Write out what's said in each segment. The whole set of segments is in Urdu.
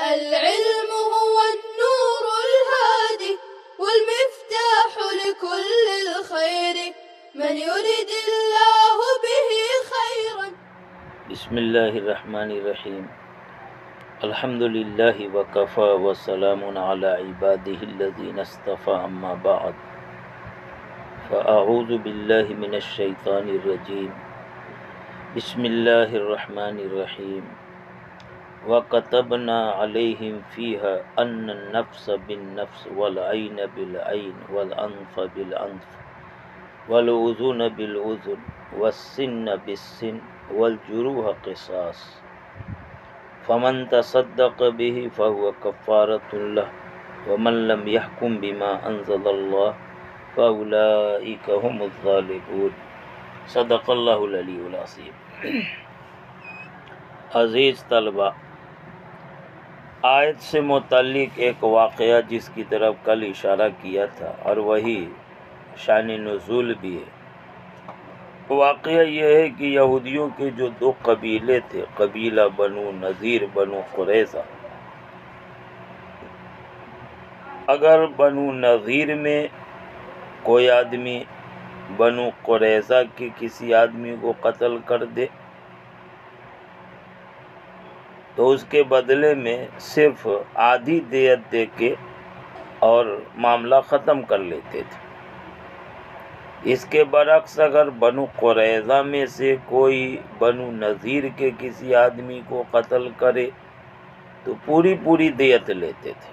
العلم هو النور الهادي والمفتاح لكل الخير من يرد الله به خيرا. بسم اللہ الرحمن الرحیم. الحمد للہ وکفى وسلام علی عباده الذین اصطفى، اما بعد فاعوذ باللہ من الشیطان الرجیم. بسم اللہ الرحمن الرحیم. وَكَتَبْنَا عَلَيْهِمْ فِيهَا أَنَّ النَّفْسَ بِالنَّفْسِ وَالْعَيْنَ بِالْعَيْنِ وَالْأَنْفَ بِالْأَنْفِ وَالْأُذُنَ بِالْأُذُنِ وَالسِّنَّ بِالسِّنِّ وَالْجُرُوحَ قِصَاصٌ فَمَنْ تَصَدَّقَ بِهِ فَهُوَ كَفَّارَةٌ لَهُ وَمَنْ لَمْ يَحْكُمْ بِمَا أَنزَلَ اللَّهُ فَأُولَئِكَ هُمُ الظَّالِمُونَ. صدق اللہ العلی العظیم. عزیز طلبہ، آیت سے متعلق ایک واقعہ جس کی طرف کل اشارہ کیا تھا، اور وہی شان نزول بھی ہے. واقعہ یہ ہے کہ یہودیوں کے جو دو قبیلے تھے، قبیلہ بنو نذیر، بنو قریظہ. اگر بنو نذیر میں کوئی آدمی بنو قریظہ کے کسی آدمی کو قتل کر دے تو اس کے بدلے میں صرف آدھی دیت دے کے اور معاملہ ختم کر لیتے تھے. اس کے برعکس اگر بنو قریظہ میں سے کوئی بنو نذیر کے کسی آدمی کو قتل کرے تو پوری دیت لیتے تھے.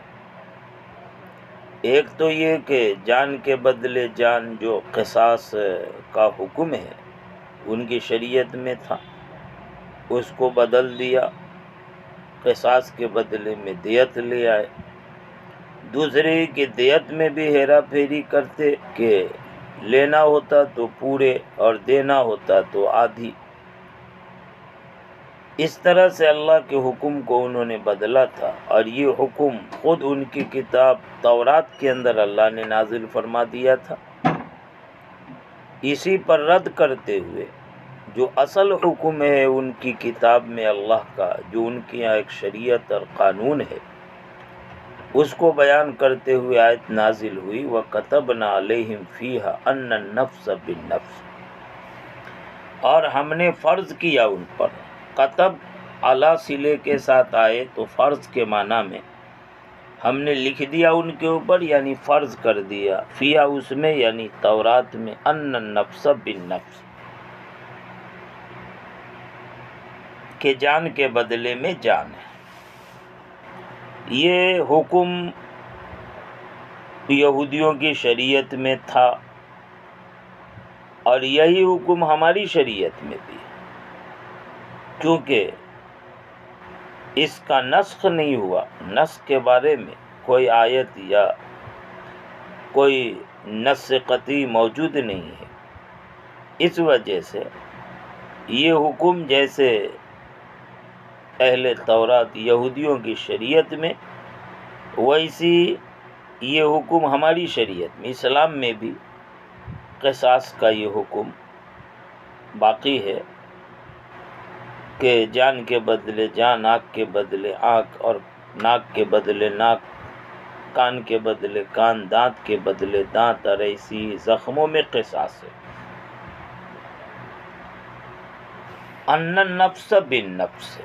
ایک تو یہ کہ جان کے بدلے جان جو قصاص کا حکم ہے ان کی شریعت میں تھا، اس کو بدل دیا، قصاص کے بدلے میں دیت لے آئے. دوسرے کہ دیت میں بھی ہیرا پھیری کرتے کہ لینا ہوتا تو پورے اور دینا ہوتا تو آدھی. اس طرح سے اللہ کے حکم کو انہوں نے بدلا تھا، اور یہ حکم خود ان کی کتاب تورات کے اندر اللہ نے نازل فرما دیا تھا. اسی پر رد کرتے ہوئے جو اصل حکم ہے ان کی کتاب میں اللہ کا، جو ان کی یہاں ایک شریعت اور قانون ہے، اس کو بیان کرتے ہوئے آیت نازل ہوئی. وَكَتَبْنَا عَلَيْهِمْ فِيهَا أَنَّ النَّفْسَ بِالنَّفْسِ، اور ہم نے فرض کیا ان پر. کتب اعلیٰ صلے کے ساتھ آئے تو فرض کے معنی میں ہم نے لکھ دیا ان کے اوپر، یعنی فرض کر دیا. فیا اس میں یعنی تورات میں، ان النفس بالنفس، کہ جان کے بدلے میں جان ہے. یہ حکم یہودیوں کی شریعت میں تھا، اور یہی حکم ہماری شریعت میں بھی ہے. کیونکہ اس کا نسخ نہیں ہوا، نسخ کے بارے میں کوئی آیت یا کوئی نص قطعی موجود نہیں ہے. اس وجہ سے یہ حکم جیسے اہل تورات یہودیوں کی شریعت میں، ویسی یہ حکم ہماری شریعت میں، اسلام میں بھی قصاص کا یہ حکم باقی ہے کہ جان کے بدلے جان، آنکھ کے بدلے آنکھ، اور ناک کے بدلے ناک، کان کے بدلے کان، دانت کے بدلے دانت، اور ایسی زخموں میں قصاص ہے. ان النفس بالنفس،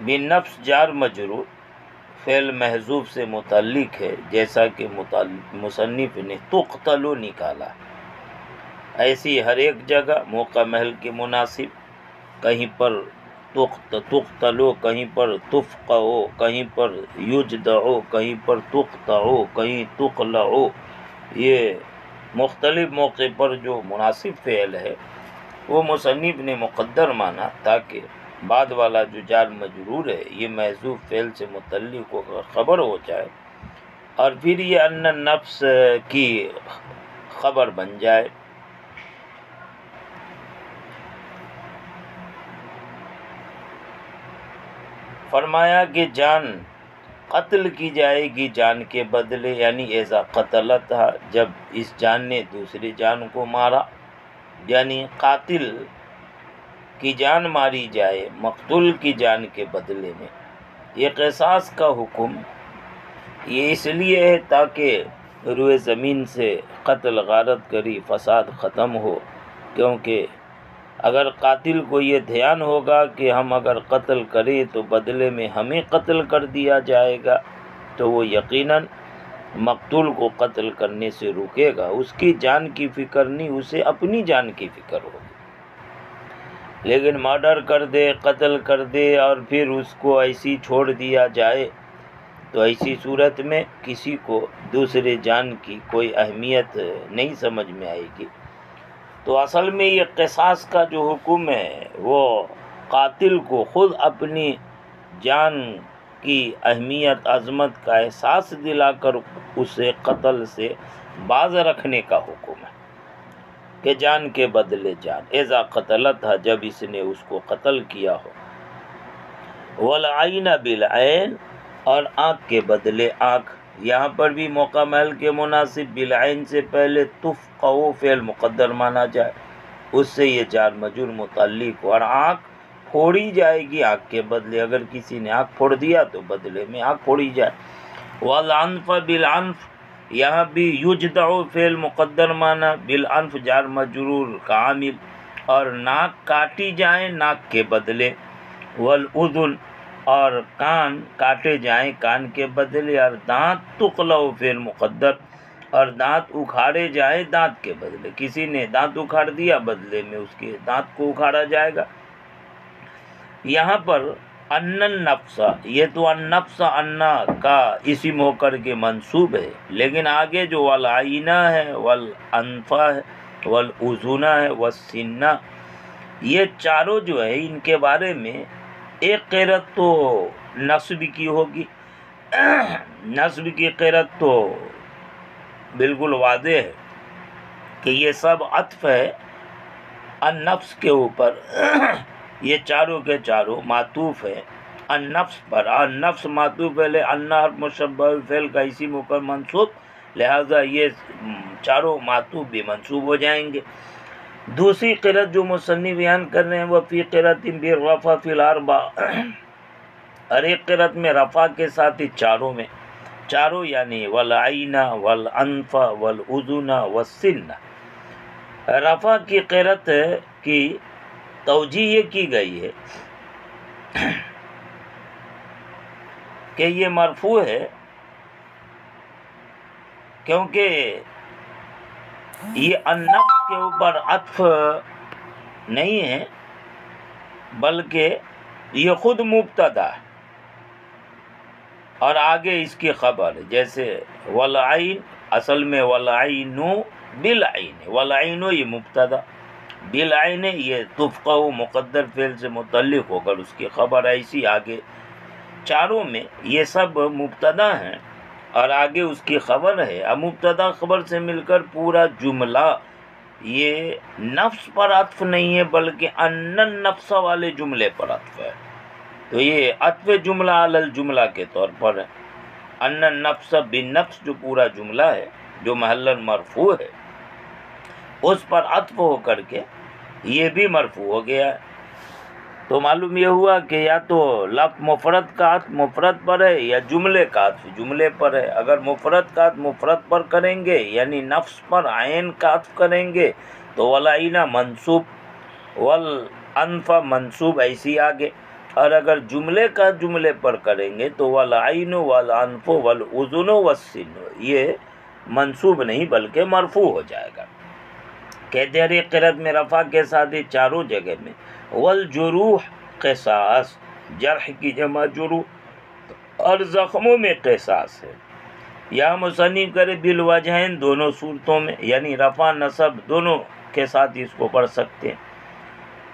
بالنفس جار مجرور فعل محذوف سے متعلق ہے، جیسا کہ مصنف نے تقتلو نکالا. ایسی ہر ایک جگہ موقع محل کے مناسب، کہیں پر تقتلو، کہیں پر تفقعو، کہیں پر یجدعو، کہیں پر تقطعو، کہیں تقلعو. یہ مختلف موقع پر جو مناسب فعل ہے وہ مصنف نے مقدر مانا، تاکہ بعد والا جو جار مجرور ہے یہ محذوف فعل سے متعلق ہو کر خبر ہو جائے، اور پھر یہ ان النفس کی خبر بن جائے. فرمایا کہ جان قتل کی جائے گی جان کے بدلے، یعنی اذا قتلتھا، جب اس جان نے دوسری جان کو مارا. یعنی قاتل کی جان ماری جائے مقتول کی جان کے بدلے میں، یہ قصاص کا حکم یہ اس لیے ہے تاکہ روئے زمین سے قتل غارت گری فساد ختم ہو، کیونکہ اگر قاتل کو یہ دھیان ہوگا کہ ہم اگر قتل کریں تو بدلے میں ہمیں قتل کر دیا جائے گا، تو وہ یقیناً مقتول کو قتل کرنے سے روکے گا، اس کی جان کی فکر نہیں، اسے اپنی جان کی فکر ہوگی۔ لیکن مرڈر کر دے، قتل کر دے اور پھر اس کو ایسی چھوڑ دیا جائے تو ایسی صورت میں کسی کو دوسرے جان کی کوئی اہمیت نہیں سمجھ میں آئے گی۔ تو اصل میں یہ قصاص کا جو حکم ہے وہ قاتل کو خود اپنی جان کی اہمیت عظمت کا احساس دلا کر اسے قتل سے باز رکھنے کا حکم ہے کہ جان کے بدلے جان، اذا قتلتھا جب اس نے اس کو قتل کیا ہو، والعین بالعین اور آنکھ کے بدلے آنکھ، یہاں پر بھی موقع محل کے مناسب بالعین سے پہلے تفقع فعل مقدر مانا جائے، اس سے یہ جار مجرور متعلق ہو، اور آنکھ پھوڑی جائے گی آنکھ کے بدلے، اگر کسی نے آنکھ پھوڑ دیا تو بدلے میں آنکھ پھوڑی جائے۔ والعنف بالعنف، یہاں بھی یجدع فعل مقدر مانا، بالعنف جار مجرور کا عامل، اور ناک کاٹی جائیں ناک کے بدلے، والاذن اور کان کاٹے جائیں کان کے بدلے، اور دانت تقلع فعل مقدر، اور دانت اکھاڑے جائیں دانت کے بدلے، کسی نے دانت اکھاڑ دیا بدلے میں اس کے دانت کو اکھاڑا جائے گا۔ یہاں پر ان النفس، یہ تو النفس انا کا اسم ہو کر کے منصوب ہے، لیکن آگے جو والعینہ ہے والانفا ہے والاذنا ہے والسنہ، یہ چاروں جو ہے ان کے بارے میں ایک قرأت تو نصب کی ہوگی، نصب کی قرأت تو بالکل واضح ہے کہ یہ سب عطف ہے النفس کے اوپر، یہ چاروں کے چاروں معطوف ہے النفس پر، النفس معطوف ہے انا حرف مشبہ بالفعل کا اسم ہو کر منصوب، لہذا یہ چاروں معطوف بھی منصوب ہو جائیں گے۔ دوسری قرأت جو مصنف بیان کر رہے ہیں وہ فی قرأت بالرفع فی الاربع، ہر ایک قرأت میں رفع کے ساتھ ہی چاروں میں، چاروں یعنی والعین والانف والاذن والسن۔ رفع کی قرأت کی توجیہ یہ کی گئی ہے کہ یہ مرفوع ہے کیونکہ یہ النفس کے اوپر عطف نہیں ہے بلکہ یہ خود مبتدا ہے اور آگے اس کی خبر، جیسے والعین اصل میں والعین بالعین، والعین یہ مبتدا، بالعین یہ تفقع مقدر فعل سے متعلق ہو کر اس کی خبر ایسی آگے، چاروں میں یہ سب مبتدا ہیں اور آگے اس کی خبر ہے، اب مبتدا خبر سے مل کر پورا جملہ یہ نفس پر عطف نہیں ہے بلکہ ان النفس والے جملے پر عطف ہے، تو یہ عطف جملہ علی الجملہ کے طور پر ہے، ان النفس بالنفس جو پورا جملہ ہے جو محلا مرفوع ہے اس پر عطف ہو کر کے یہ بھی مرفوع ہو گیا ہے۔ تو معلوم یہ ہوا کہ یا تو لفظ مفرد کا عطف مفرد پر ہے یا جملے کا عطف جملے پر ہے، اگر مفرد کا عطف مفرد پر کریں گے یعنی نفس پر عین کا عطف کریں گے تو والعین منصوب والانف منصوب ایسی آگے، اور اگر جملے کا جملے پر کریں گے تو والعین والانف والاذن والسن یہ منصوب نہیں بلکہ مرفوع ہو جائے گا۔ کہتے ہیں قرأت میں رفع کے ساتھ ہی چاروں جگہ میں والجروح قصاص، جرح کی جمع جروح، اور زخموں میں قصاص ہے، یا مصنف کرے بالوجہین دونوں صورتوں میں، یعنی رفع نصب دونوں کے ساتھ اس کو پڑھ سکتے ہیں۔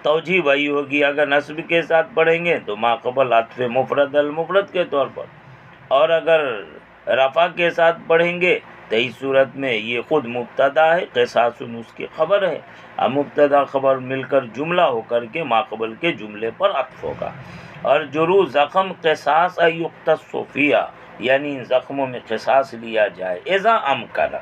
توجیہ وہی ہوگی، اگر نصب کے ساتھ پڑھیں گے تو ما قبل عطف مفرد المفرد کے طور پر، اور اگر رفع کے ساتھ پڑھیں گے تو اس صورت میں یہ خود مبتدا ہے، قصاص اس کی خبر ہے، اب مبتدا خبر مل کر جملہ ہو کر کے ما قبل کے جملے پر عطف ہوگا۔ اور جروح زخم قصاص یقتص فیہا، یعنی زخموں میں قصاص لیا جائے، اذا امکن،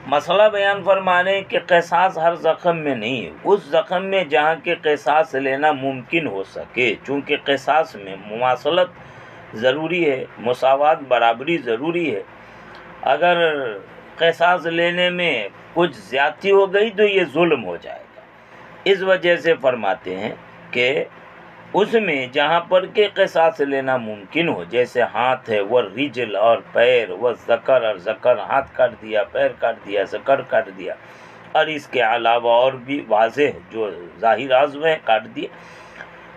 مسئلہ بیان فرمانے کہ قصاص ہر زخم میں نہیں، اس زخم میں جہاں کے قصاص لینا ممکن ہو سکے، چونکہ قصاص میں مماثلت ضروری ہے، مساوات برابری ضروری ہے۔ اگر قصاص لینے میں کچھ زیادتی ہو گئی تو یہ ظلم ہو جائے گا۔ اس وجہ سے فرماتے ہیں کہ اس میں جہاں پر کہ قصاص لینا ممکن ہو، جیسے ہاتھ ہے وہ رجل اور پیر، وہ ذکر اور ذکر، ہاتھ کاٹ دیا، پیر کاٹ دیا، ذکر کاٹ دیا، اور اس کے علاوہ اور بھی واضح جو ظاہر عضو ہیں کاٹ دیے۔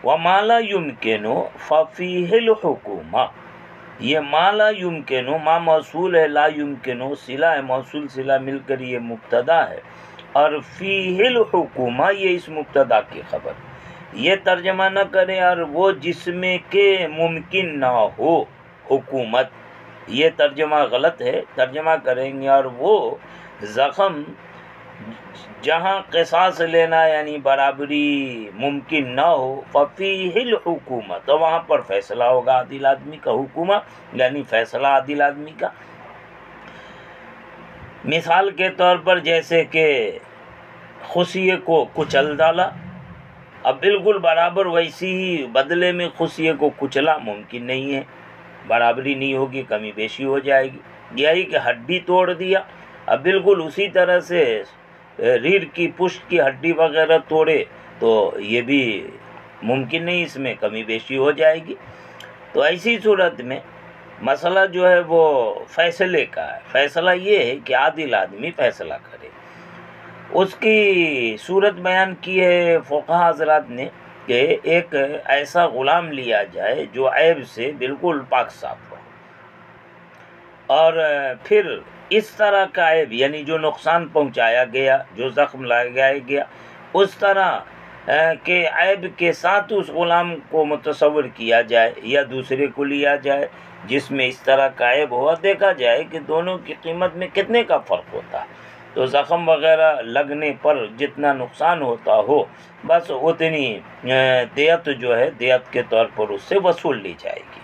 وَمَا لَا يُمْكِنُ فَفِيهِ الْحُكُومَةُ، یہ ما لا یمکن، ما موصول ہے، لا یمکن صلہ ہے، موصول صلہ مل کر یہ مبتدا ہے، اور فیہ الحکومہ یہ اس مبتدا کی خبر۔ یہ ترجمہ نہ کریں اور وہ جس میں کہ ممکن نہ ہو حکومت، یہ ترجمہ غلط ہے۔ ترجمہ کریں گے اور وہ زخم جہاں قصاص لینا یعنی برابری ممکن نہ ہو، ففیہ الحکومت، تو وہاں پر فیصلہ ہوگا عادل آدمی کا، حکومہ یعنی فیصلہ عادل آدمی کا۔ مثال کے طور پر جیسے کہ خصیے کو کچل ڈالا، اب بالکل برابر ویسی ہی بدلے میں خصیے کو کچلا ممکن نہیں ہے، برابری نہیں ہوگی، کمی بیشی ہو جائے گی۔ یہی کہ ہڈی توڑ دیا، اب بالکل اسی طرح سے ریڑھ کی پشت کی ہڈی وغیرہ توڑے تو یہ بھی ممکن نہیں، اس میں کمی بیشی ہو جائے گی۔ تو ایسی صورت میں مسئلہ جو ہے وہ فیصلے کا ہے۔ فیصلہ یہ ہے کہ عادل آدمی فیصلہ کرے۔ اس کی صورت بیان کی ہے فقہا حضرات نے کہ ایک ایسا غلام لیا جائے جو عیب سے بالکل پاک صاف ہو، اور پھر اس طرح کا عیب یعنی جو نقصان پہنچایا گیا، جو زخم لگایا گیا، اس طرح کہ عیب کے ساتھ اس غلام کو متصور کیا جائے، یا دوسرے کو لیا جائے جس میں اس طرح کا عیب ہوا، دیکھا جائے کہ دونوں کی قیمت میں کتنے کا فرق ہوتا ہے، تو زخم وغیرہ لگنے پر جتنا نقصان ہوتا ہو بس اتنی دیت جو ہے دیت کے طور پر اس سے وصول لی جائے گی۔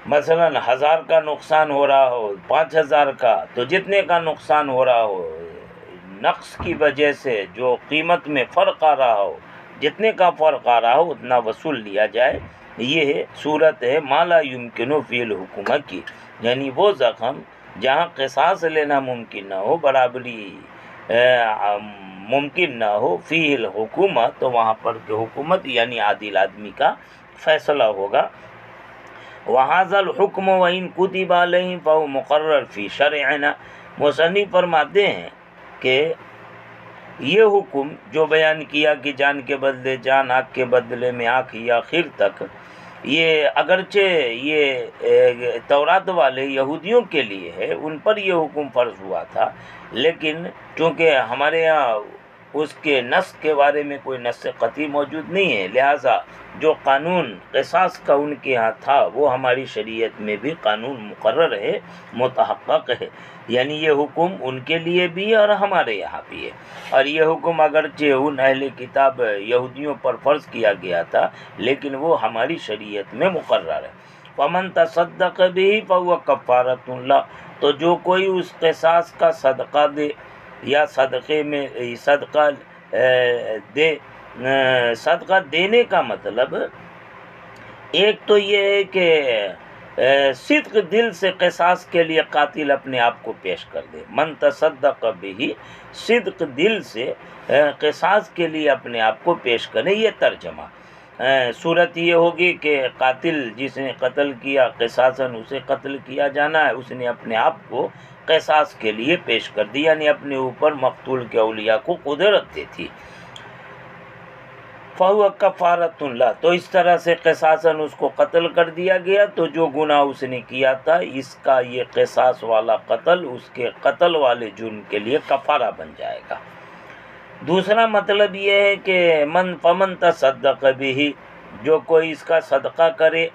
مثلا 1000 کا نقصان ہو رہا ہو، 5000 کا، تو جتنے کا نقصان ہو رہا ہو، نقص کی وجہ سے جو قیمت میں فرق آ رہا ہو، جتنے کا فرق آ رہا ہو اتنا وصول لیا جائے۔ یہ صورت ہے ما لا یمکن فی الحکومہ کی، یعنی وہ زخم جہاں قصاص لینا ممکن نہ ہو، برابری ممکن نہ ہو، فی الحکومہ، تو وہاں پر کہ حکومت یعنی عادل آدمی کا فیصلہ ہوگا۔ وَهَذَا الْحُكْمُ وَإِنْ كُتِبَ عَلَيْهِمْ فَهُوَ مُقَرَّرٌ فِي شَرْعِنَا۔ مصنف فرماتے ہیں کہ یہ حکم جو بیان کیا کہ جان کے بدلے جان، آنکھ کے بدلے میں آنکھ، یا آخر تک، یہ اگرچہ یہ تورات والے یہودیوں کے لیے ہے، ان پر یہ حکم فرض ہوا تھا، لیکن چونکہ ہمارے ہاں اس کے نسخ کے بارے میں کوئی نص قطعی موجود نہیں ہے، لہٰذا جو قانون قصاص کا ان کے ہاں تھا وہ ہماری شریعت میں بھی قانون مقرر ہے، متحقق ہے، یعنی یہ حکم ان کے لیے بھی ہے اور ہمارے یہاں بھی ہے۔ اور یہ حکم اگرچہ ان اہل کتاب یہودیوں پر فرض کیا گیا تھا، لیکن وہ ہماری شریعت میں مقرر ہے۔ فَمَن تَصَدَّقَ بِهِ فَهُوَ كَفَّارَةٌ لَهُ، تو جو کوئی اس قصاص کا صدقہ دے یا صدقے میں صدقہ دے، صدقہ دینے کا مطلب ایک تو یہ ہے کہ صدق دل سے قصاص کے لیے قاتل اپنے آپ کو پیش کر دے، من تصدق بہ، صدق دل سے قصاص کے لیے اپنے آپ کو پیش کرے، یہ ترجمہ۔ صورت یہ ہوگی کہ قاتل جس نے قتل کیا قصاصاً اسے قتل کیا جانا ہے، اس نے اپنے آپ کو قصاص کے لیے پیش کر دی، یعنی اپنے اوپر مقتول کے اولیاء کو قدرت دی تھی۔ فَهُوَ كَفَّارَةٌ لَهُ، تو اس طرح سے قصاصاً اس کو قتل کر دیا گیا، تو جو گناہ اس نے کیا تھا اس کا یہ قصاص والا قتل اس کے قتل والے جرم کے لیے کفارہ بن جائے گا۔ دوسرا مطلب یہ ہے کہ فَمَن تَصَدَّقَ بِهِ، جو کوئی اس کا صدقہ کرے،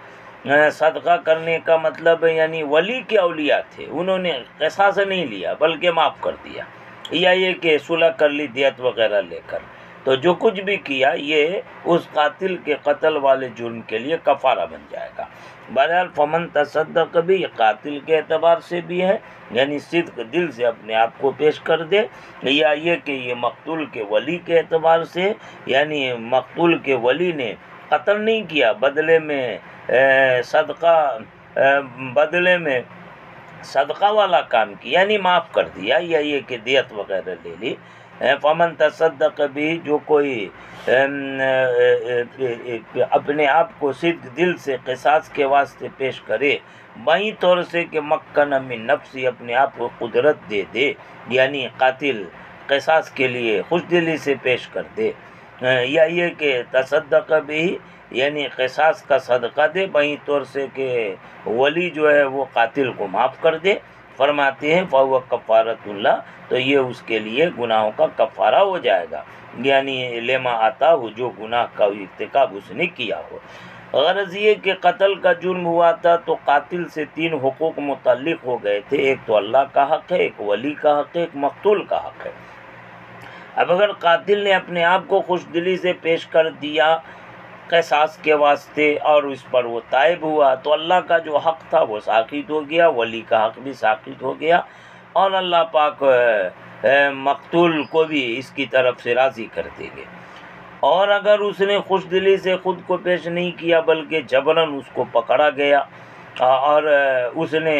صدقہ کرنے کا مطلب یعنی ولی کے اولیاء تھے، انہوں نے قصاص نہیں لیا بلکہ معاف کر دیا، یا یہ کہ صلح کر لی دیت وغیرہ لے کر، تو جو کچھ بھی کیا یہ اس قاتل کے قتل والے جرم کے لیے کفارہ بن جائے گا۔ بہرحال فمن تصدق بھی یہ قاتل کے اعتبار سے بھی ہے، یعنی صدق دل سے اپنے آپ کو پیش کر دے، یا یہ کہ یہ مقتول کے ولی کے اعتبار سے، یعنی مقتول کے ولی نے قتل نہیں کیا، بدلے میں صدقہ والا کام کیا، یعنی معاف کر دیا، یا یہ کہ دیت وغیرہ لے لی۔ فمن تصدق بھی جو کوئی اپنے آپ کو صدق دل سے قصاص کے واسطے پیش کرے، بائیں طور سے کہ مکن من نفسی اپنے آپ کو قدرت دے دے، یعنی قاتل قصاص کے لیے خوش دلی سے پیش کر دے، یا یہ کہ تصدق بھی یعنی قصاص کا صدقہ دے بائیں طور سے کہ ولی جو ہے وہ قاتل کو معاف کر دے، فرماتے ہیں فَهُوَ کفارۃ اللہ، تو یہ اس کے لیے گناہوں کا کفارہ ہو جائے گا، یعنی لما آتا ہو جو گناہ کا ارتکاب اس نے کیا ہو۔ غرض یہ کہ قتل کا جرم ہوا تھا تو قاتل سے 3 حقوق متعلق ہو گئے تھے، ایک تو اللہ کا حق ہے، ایک ولی کا حق ہے، ایک مقتول کا حق ہے۔ اب اگر قاتل نے اپنے آپ کو خوش دلی سے پیش کر دیا قصاص کے واسطے اور اس پر وہ تائب ہوا تو اللہ کا جو حق تھا وہ ساقط ہو گیا، ولی کا حق بھی ساقط ہو گیا، اور اللہ پاک مقتول کو بھی اس کی طرف سے راضی کر دیں گے۔ اور اگر اس نے خوش دلی سے خود کو پیش نہیں کیا بلکہ جبراً اس کو پکڑا گیا اور اس نے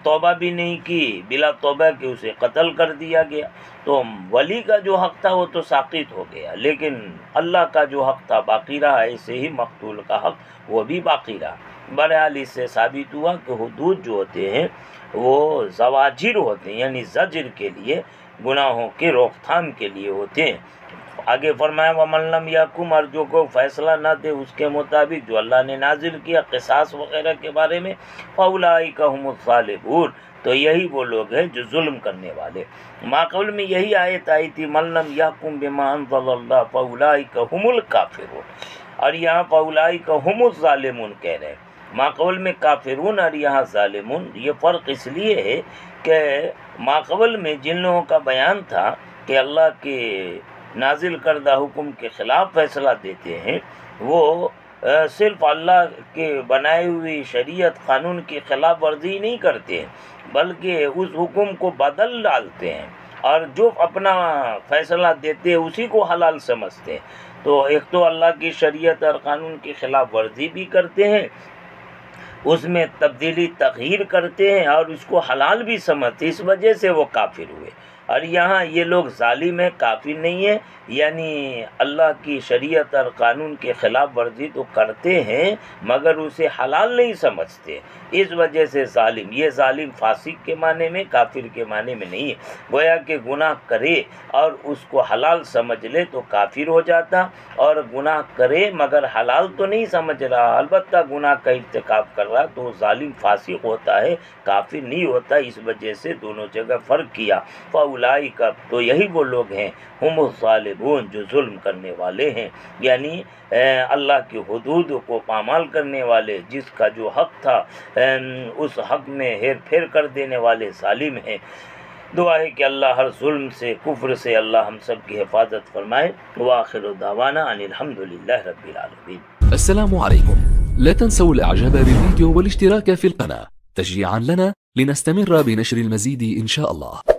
توبہ بھی نہیں کی، بلا توبہ کہ اسے قتل کر دیا گیا، تو ولی کا جو حق تھا وہ تو ساقط ہو گیا، لیکن اللہ کا جو حق تھا باقی رہا، ایسے ہی مقتول کا حق وہ بھی باقی رہا۔ بہرحال اس سے ثابت ہوا کہ حدود جو ہوتے ہیں وہ زواجر ہوتے ہیں، یعنی زجر کے لیے، گناہوں کے روک تھام کے لیے ہوتے ہیں۔ آگے فرمایا وَمَن لَّمْ يَحْكُمْ، اور جو کو فیصلہ نہ دے اس کے مطابق جو اللہ نے نازل کیا قصاص وغیرہ کے بارے میں، فَأُولَٰئِكَ هُمُ الظَّالِمُونَ، تو یہی وہ لوگ ہیں جو ظلم کرنے والے۔ ماقبل میں یہی آیت آئی تھی مَن لَّمْ يَحْكُمْ بِمَا أَنزَلَ اللَّهُ فَأُولَٰئِكَ هُمُ الْكَافِرُونَ، اور یہاں فَأُولَٰئِكَ هُمُ الظَّالِمُونَ کہہ رہے ہیں۔ ماقبل میں کافرون اور یہاں ظالمون، یہ فرق اس لیے ہے کہ ماقبل میں جن لوگوں کا بیان تھا کہ اللہ کے نازل کردہ حکم کے خلاف فیصلہ دیتے ہیں، وہ صرف اللہ کے بنائے ہوئی شریعت قانون کی خلاف ورزی نہیں کرتے ہیں بلکہ اس حکم کو بدل ڈالتے ہیں، اور جو اپنا فیصلہ دیتے ہیں اسی کو حلال سمجھتے ہیں۔ تو ایک تو اللہ کی شریعت اور قانون کی خلاف ورزی بھی کرتے ہیں، اس میں تبدیلی تغییر کرتے ہیں اور اس کو حلال بھی سمجھتے، اس وجہ سے وہ کافر ہوئے۔ اور یہاں یہ لوگ ظالم ہیں، کافر نہیں ہیں، یعنی اللہ کی شریعت اور قانون کے خلاف ورزی تو کرتے ہیں مگر اسے حلال نہیں سمجھتے، اس وجہ سے ظالم۔ یہ ظالم فاسق کے معنی میں، کافر کے معنی میں نہیں ہے۔ گویا کہ گناہ کرے اور اس کو حلال سمجھ لے تو کافر ہو جاتا، اور گناہ کرے مگر حلال تو نہیں سمجھ رہا، البتہ گناہ کا ارتکاب کر رہا تو ظالم فاسق ہوتا ہے، کافر نہیں ہوتا۔ اس وجہ سے دونوں جگہ فرق کیا۔ فاولئک، تو یہی وہ لوگ ہیں، ہم الظالمون، جو ظلم کرنے والے ہیں، یعنی اللہ کی حدود کو پامال کرنے والے، جس کا جو حق تھا اس حق میں ہیر پھیر کر دینے والے ظالم ہیں۔ دعا ہے کہ اللہ ہر ظلم سے، کفر سے اللہ ہم سب کی حفاظت فرمائے۔ وآخر دعوانا ان الحمد للہ رب العالمین۔ السلام عليكم، لا تنسوا الاعجاب بالفيديو والاشتراك في القناة تشجيعا لنا لنستمر بنشر المزيد إن شاء الله.